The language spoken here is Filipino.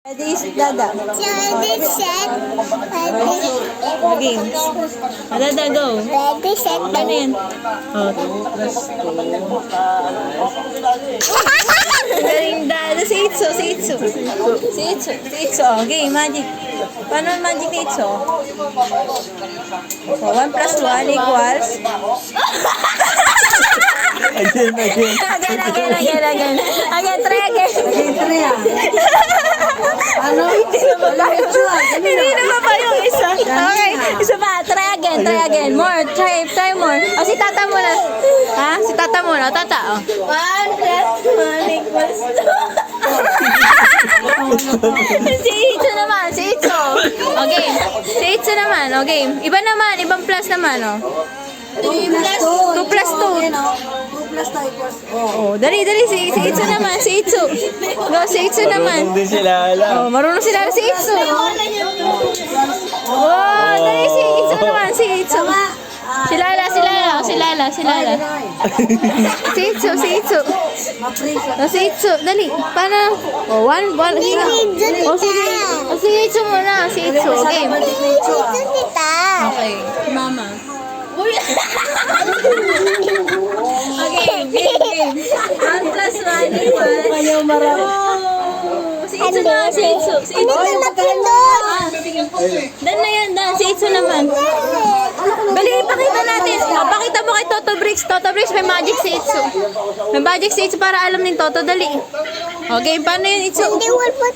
Ready, Dada. Ready, set, ready. Games. Dada, go. Ready, set, Ano yun? Oh. Galing, Dada. Si Itzo, si Itzo. Si Itzo, si Itzo. Oh, game, magic. Paano ang magic ni Itzo? Oh, 1 plus 1 equals? Again. Again. Again, try again. Ano? Hindi na ba yung isa? Okay, isa pa. Try again. More. Try more. O, si Tata muna. Ha? Si Tata muna. O, Tata, o. 1 plus 1 equals 2. Si Itzo naman. Si Itzo. Okay. Si Itzo naman. Okay. Iba naman. Ibang plus naman, o. 2 plus 2. 2 plus 2 equals Oh, dali. Si Itzo naman. Si Itzo. Go, si Itzo naman. Marunong din sila alam. Oh, marunong sila si Itzo. Oh, dali si Itzo naman, si Itzo. Si Lala. Si Itzo. Oh, si Itzo, dali. Paano? Oh, one. Oh, sige. Oh, si Itzo muna. Si Itzo, game. Okay. Mama. Uy! Okay, game. 1 plus 1 equals... Ayaw marami. Oh, si Itzo na, si Itzo. Si Itzo. Dan na yan, Dan. Si Itzo naman. Dali, pakita natin. Oh, pakita mo kay Toto Bricks. Toto Bricks, may magic si Itzo. May magic si Itzo para alam ni Toto. Dali. Okay, paano yun, Itzo? Hindi, wala pa.